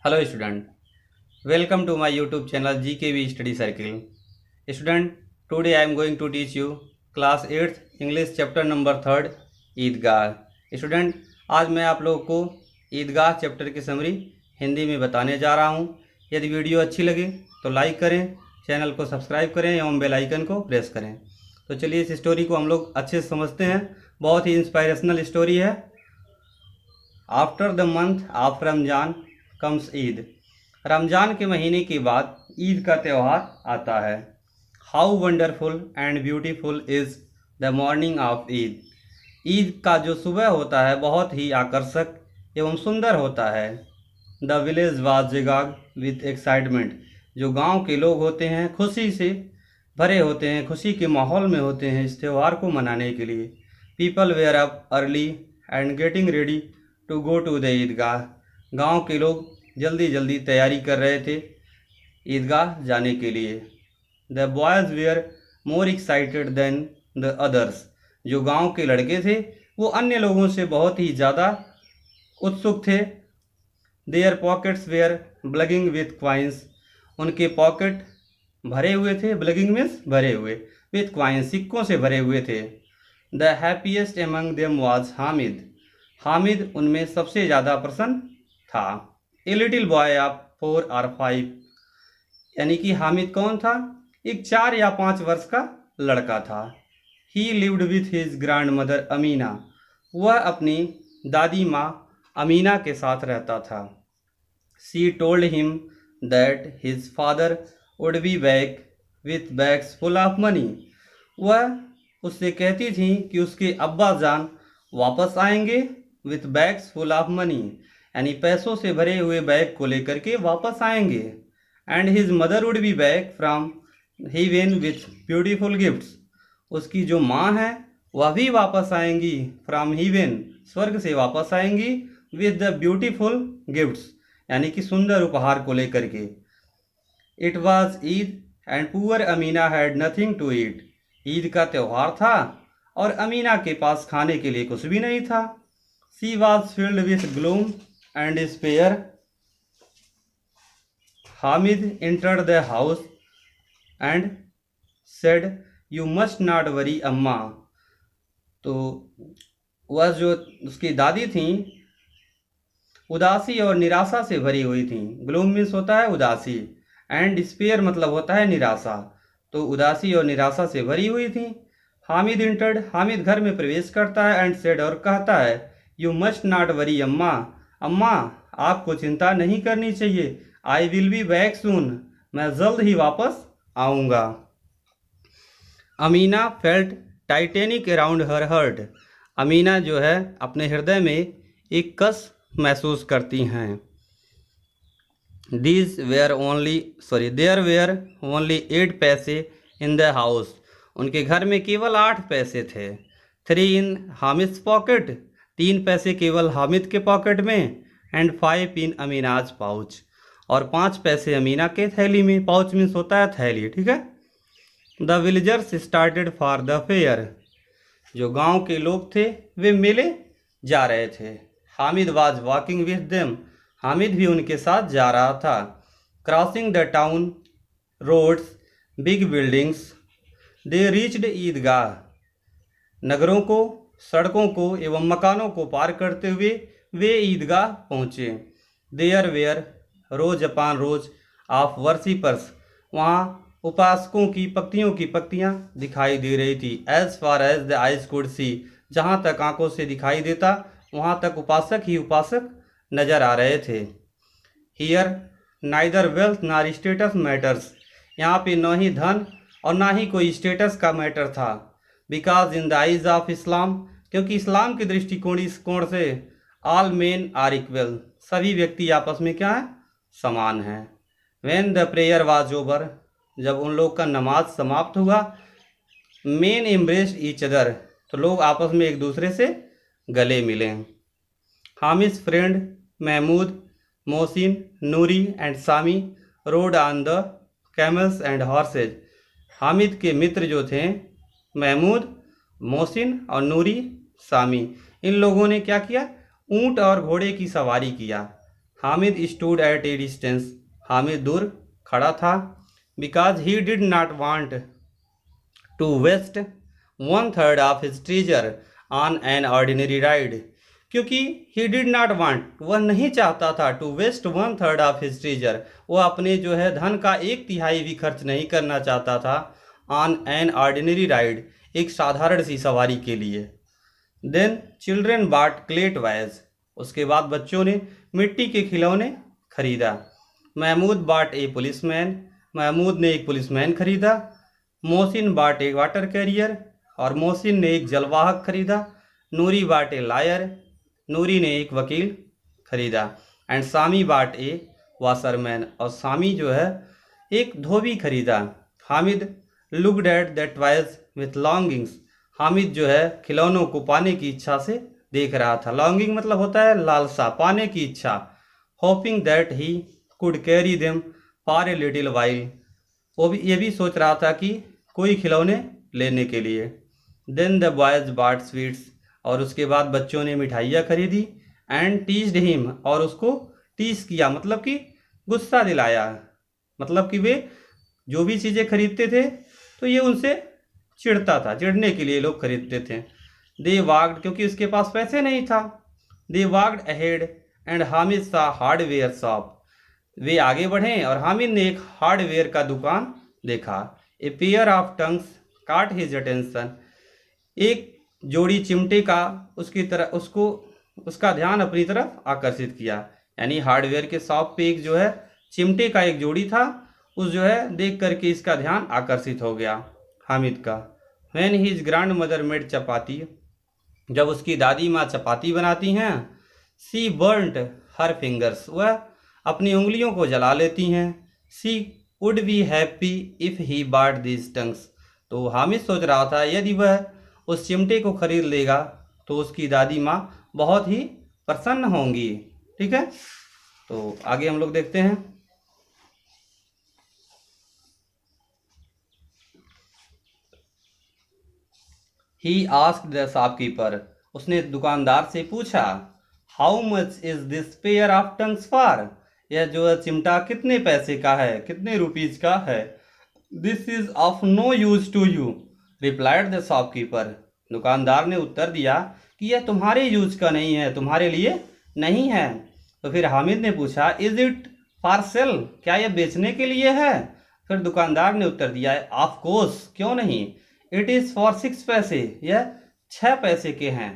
Hello student, welcome to my YouTube channel GKV Study Circle. Student, today I am going to teach you class 8th English chapter number 3rd Idgah. Student, आज मैं आप लोगों को ईदगाह chapter की summary Hindi में बताने जा रहा हूं. यदि वीडियो अच्छी लगे तो लाइक करें, चैनल को सब्सक्राइब करें एवं बेल आइकन को प्रेस करें. तो चलिए इस स्टोरी को हम लोग अच्छे से समझते हैं. बहुत ही इंस्पायरेशनल स्टोरी है. After the month of Ramzan comes Eid. Ramzan के महीने के बाद ईद का त्यौहार आता है. How wonderful and beautiful is the morning of Eid. Eid का जो सुबह होता है बहुत ही आकर्षक एवं सुंदर होता है. The village was zigzag with excitement. जो गांव के लोग होते हैं खुशी से भरे होते हैं, खुशी के माहौल में होते हैं इस त्यौहार को मनाने के लिए. People were up early and getting ready to go to the Idgah. गांव के लोग जल्दी जल्दी तैयारी कर रहे थे ईदगाह जाने के लिए. The boys were more excited than the others. जो गांव के लड़के थे वो अन्य लोगों से बहुत ही ज़्यादा उत्सुक थे. Their pockets were bulging with coins. उनके पॉकेट भरे हुए थे. ब्लगिंग मीन्स भरे हुए, विथ क्वाइंस सिक्कों से भरे हुए थे. The happiest among them was Hamid. Hamid उनमें सबसे ज़्यादा प्रसन्न था. ए लिटिल बॉय ऑफ 4 और 5. यानी कि हामिद कौन था? एक 4 या 5 वर्ष का लड़का था. ही lived with his grand mother Amina. वह अपनी दादी माँ अमीना के साथ रहता था. She told him that his father would be back with bags full of money. वह उससे कहती थी कि उसके अब्बा जान वापस आएंगे with bags full of money, यानी पैसों से भरे हुए बैग को लेकर के वापस आएंगे. And his mother would be back from heaven with beautiful gifts. उसकी जो माँ है वह भी वापस आएंगी फ्रॉम हेवन, स्वर्ग से वापस आएंगी, विथ द ब्यूटीफुल गिफ्ट्स, यानी कि सुंदर उपहार को लेकर के. It was Eid and poor Amina had nothing to eat. Eid का त्यौहार था और अमीना के पास खाने के लिए कुछ भी नहीं था. She was filled with gloom and despair. Hamid entered the house and said, "You must not worry, अम्मा." तो वह जो उसकी दादी थी उदासी और निराशा से भरी हुई थी. ग्लूम मीन्स होता है उदासी, एंड डिस्पेयर मतलब होता है निराशा. तो उदासी और निराशा से भरी हुई थी. हामिद इंटर्ड. हामिद घर में प्रवेश करता है. एंड सेड और कहता है, "यू मस्ट नॉट वरी अम्मा." अम्मा आपको चिंता नहीं करनी चाहिए. I will be back soon. मैं जल्द ही वापस आऊँगा. अमीना फेल्ट टाइटेनिक अराउंड हर हर्ट. अमीना जो है अपने हृदय में एक कस महसूस करती हैं. देयर वेयर ओनली 8 पैसे इन द हाउस. उनके घर में केवल 8 पैसे थे. 3 इन हामिद पॉकेट. 3 पैसे केवल हामिद के पॉकेट में. And 5 in Amina's pouch. और 5 पैसे अमीना के थैली में. पाउच मीन्स होता है थैली, ठीक है. The villagers started for the fair. जो गांव के लोग थे वे मेले जा रहे थे. Hamid was walking with them. Hamid भी उनके साथ जा रहा था. Crossing the town roads big buildings. They reached Idgah. नगरों को, सड़कों को एवं मकानों को पार करते हुए वे ईदगाह पहुँचे. There were rows upon rows of worshippers. वहाँ उपासकों की पक्तियाँ दिखाई दे रही थी. As far as the eyes could see. जहाँ तक आंखों से दिखाई देता वहाँ तक उपासक ही उपासक नजर आ रहे थे. हियर नाइदर वेल्थ नार स्टेटस मैटर्स. यहाँ पे न ही धन और ना ही कोई स्टेटस का मैटर था. Because in the eyes of Islam. क्योंकि इस्लाम के दृष्टिकोण से ऑल मेन आर इक्वल. सभी व्यक्ति आपस में क्या है? समान हैं. When the prayer was over. जब उन लोग का नमाज समाप्त हुआ. Men embraced each other. तो लोग आपस में एक दूसरे से गले मिले. Hamid friend Mahmood, Mohsin, Noori and Sami rode on the camels and horses. Hamid के मित्र जो थे महमूद, मोहसिन और नूरी, सामी, इन लोगों ने क्या किया? ऊंट और घोड़े की सवारी किया. Hamid stood at a distance, Hamid दूर खड़ा था। Because he did not want to waste one third of his treasure on an ordinary ride, क्योंकि ही डिड नॉट वांट, वह नहीं चाहता था, to waste one third of his treasure, वह अपने जो है धन का 1/3 भी खर्च नहीं करना चाहता था, ऑन एन ऑर्डिनरी राइड, एक साधारण सी सवारी के लिए। Then children bought clay toys, उसके बाद बच्चों ने मिट्टी के खिलौने खरीदा। Mahmood bought a policeman, Mahmood ने एक पुलिसमैन खरीदा। Mohsin bought a water carrier, और मोहसिन ने एक जलवाहक खरीदा। नूरी बॉट ए लायर, नूरी ने एक वकील खरीदा। And Sami bot A washerman, और सामी जो है एक धोबी खरीदा। Hamid looked at the toys with longings, Hamid जो है खिलौनों को पाने की इच्छा से देख रहा था। लॉन्गिंग मतलब होता है लालसा, पाने की इच्छा। Hoping that he could carry them for a little while, वो भी ये भी सोच रहा था कि कोई खिलौने लेने के लिए। Then the boys bought sweets, और उसके बाद बच्चों ने मिठाइयाँ खरीदी। एंड टीज्ड हिम, और उसको टीज किया मतलब कि गुस्सा दिलाया, मतलब कि वे जो भी चीज़ें खरीदते थे तो ये उनसे चिढ़ता था, चिढ़ने के लिए लोग खरीदते थे। दे वाग्ड, क्योंकि उसके पास पैसे नहीं था। दे वाग्ड अहेड एंड हामिद सा हार्डवेयर शॉप, वे आगे बढ़े और हामिद ने एक हार्डवेयर का दुकान देखा। ए पेयर ऑफ टंग्स काट हिज अटेंशन, एक जोड़ी चिमटे का उसकी तरफ उसका ध्यान अपनी तरफ आकर्षित किया। यानी हार्डवेयर के शॉप पे एक जो है चिमटे का एक जोड़ी था, उस जो है देख करके इसका ध्यान आकर्षित हो गया हामिद का। When his grandmother made chapati, जब उसकी दादी माँ चपाती बनाती हैं। सी बर्नट हर फिंगर्स, वह अपनी उंगलियों को जला लेती हैं। She would be happy if he bought these tongues, तो हामिद सोच रहा था यदि वह उस चिमटे को खरीद लेगा तो उसकी दादी माँ बहुत ही प्रसन्न होंगी। ठीक है, तो आगे हम लोग देखते हैं। ही आस्क्ड द शॉपकीपर, उसने दुकानदार से पूछा। How much is this pair of tongues for, यह जो चिमटा कितने पैसे का है, कितने रुपीज का है। This is of no use to you, replied the shopkeeper, दुकानदार ने उत्तर दिया कि यह तुम्हारे यूज का नहीं है, तुम्हारे लिए नहीं है। तो फिर हामिद ने पूछा इज इट फॉर सेल, क्या यह बेचने के लिए है। फिर दुकानदार ने उत्तर दिया ऑफ कोर्स, क्यों नहीं। इट इज़ फॉर 6 पैसे, यह 6 पैसे के हैं।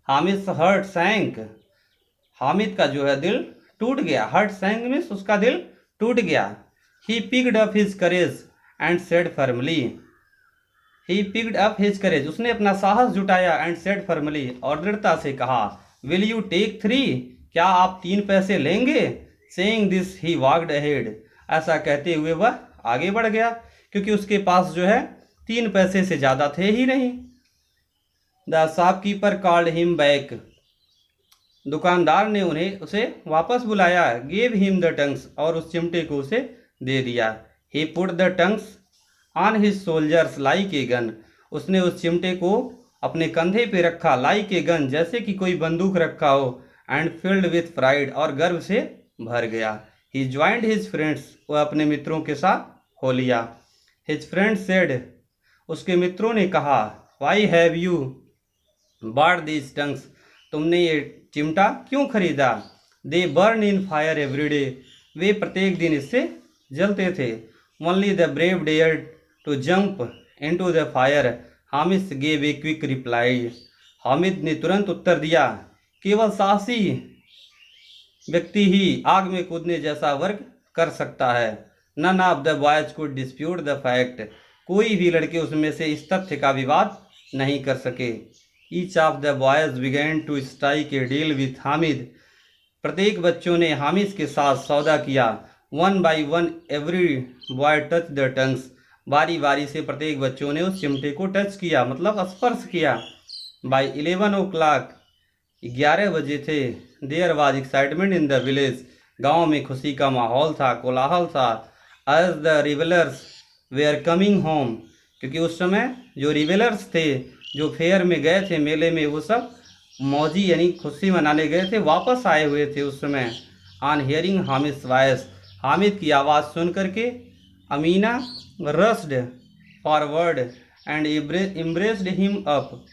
हामिद हर्ट सैंक, हामिद का जो है दिल टूट गया। हर्ट सैंक मीन्स उसका दिल टूट गया। He picked up his courage and said firmly, he picked up his courage, उसने अपना साहस जुटाया। एंड सेड फर्मली, और दृढ़ता से कहा। विल यू टेक 3, क्या आप 3 पैसे लेंगे। Saying this he walked ahead, ऐसा कहते हुए वह आगे बढ़ गया, क्योंकि उसके पास जो है 3 पैसे से ज़्यादा थे ही नहीं। The shopkeeper called him back, दुकानदार ने उसे वापस बुलाया। गेव हिम द टंग्स, और उस चिमटे को उसे दे दिया। He put the tongs on his soldiers like a gun, उसने उस चिमटे को अपने कंधे पे रखा। लाइक ए गन, जैसे कि कोई बंदूक रखा हो। एंड फिल्ड विथ प्राइड, और गर्व से भर गया। ही ज्वाइंड हिज फ्रेंड्स, वह अपने मित्रों के साथ हो लिया। हिज फ्रेंड सेड, उसके मित्रों ने कहा। Why have you bought these tongs, तुमने ये चिमटा क्यों खरीदा। They burn in fire every day, वे प्रत्येक दिन इससे जलते थे। Only the brave dare to jump into the fire, Hamid gave a quick reply, Hamid ने तुरंत उत्तर दिया। केवल साहसी व्यक्ति ही आग में कूदने जैसा वर्क कर सकता है। None of the boys could dispute the fact, कोई भी लड़के उसमें से इस तथ्य का विवाद नहीं कर सके। Each of the boys began to strike a deal with Hamid, प्रत्येक बच्चों ने हामिद के साथ सौदा किया। 1 by 1 every boy touch the tongues, बारी बारी से प्रत्येक बच्चों ने उस चिमटे को टच किया, मतलब स्पर्श किया। बाई 11 o'clock, 11 बजे थे। There was excitement in the village, गाँव में खुशी का माहौल था, कोलाहल था। As the revellers were coming home, क्योंकि उस समय जो रिवेलर्स थे, जो फेयर में गए थे, मेले में, वो सब मौजी यानी खुशी मनाने गए थे, वापस आए हुए थे उस समय। On hearing Hamid voice, Hamid की आवाज़ सुन करके Amina rushed forward and embraced him up,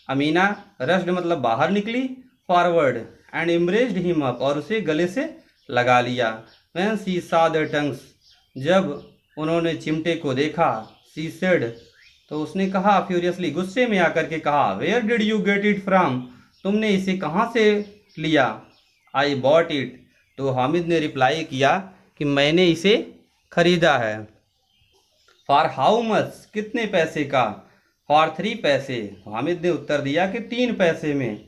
Amina rushed मतलब बाहर निकली, forward and embraced him up और उसे गले से लगा लिया। When she saw the tongs, जब उन्होंने चिमटे को देखा, सी सेड तो उसने कहा फ्यूरियसली गुस्से में आकर के कहा, where did you get it from, तुमने इसे कहाँ से लिया। आई बॉट इट, तो हामिद ने रिप्लाई किया कि मैंने इसे खरीदा है। फॉर हाउ मच, कितने पैसे का। फॉर 3 पैसे, हामिद ने उत्तर दिया कि 3 पैसे में।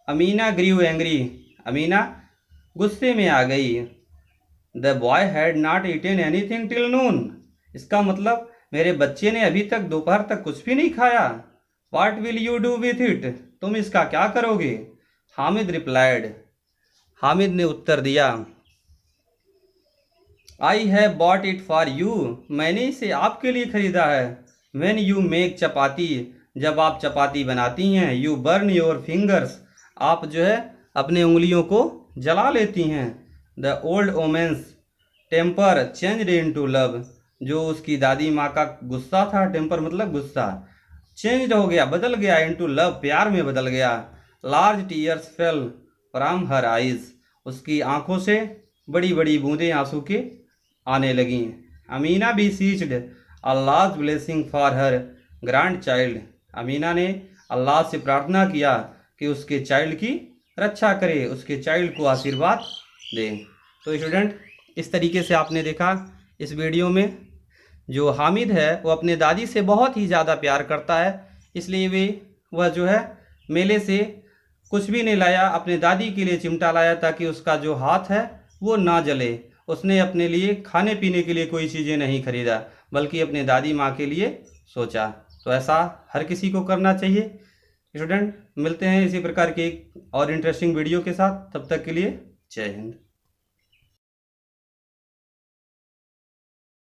अमीना ग्रीव एंग्री, अमीना गुस्से में आ गई। The boy had not eaten anything till noon, इसका मतलब मेरे बच्चे ने अभी तक दोपहर तक कुछ भी नहीं खाया। What will you do with it, तुम इसका क्या करोगे। हामिद रिप्लाइड, हामिद ने उत्तर दिया, I have bought it for you, मैंने इसे आपके लिए खरीदा है। व्हेन यू मेक चपाती, जब आप चपाती बनाती हैं, यू बर्न योर फिंगर्स, आप जो है अपने उंगलियों को जला लेती हैं। The old woman's temper changed into love, जो उसकी दादी माँ का गुस्सा था, टेम्पर मतलब गुस्सा, चेंज्ड हो गया, बदल गया, इनटू लव प्यार में बदल गया। Large tears fell from her eyes, उसकी आंखों से बड़ी बड़ी बूंदें आंसू के आने लगीं। Amina beseeched Allah's blessing for her grandchild, Amina ने अल्लाह से प्रार्थना किया कि उसके चाइल्ड की रक्षा करे, उसके चाइल्ड को आशीर्वाद दे। तो स्टूडेंट, इस तरीके से आपने देखा इस वीडियो में जो हामिद है वो अपने दादी से बहुत ही ज़्यादा प्यार करता है, इसलिए वह जो है मेले से कुछ भी नहीं लाया, अपने दादी के लिए चिमटा लाया ताकि उसका जो हाथ है वो ना जले। उसने अपने लिए खाने पीने के लिए कोई चीज़ें नहीं खरीदा, बल्कि अपने दादी माँ के लिए सोचा। तो ऐसा हर किसी को करना चाहिए। स्टूडेंट, मिलते हैं इसी प्रकार के एक और इंटरेस्टिंग वीडियो के साथ, तब तक के लिए जय हिंद।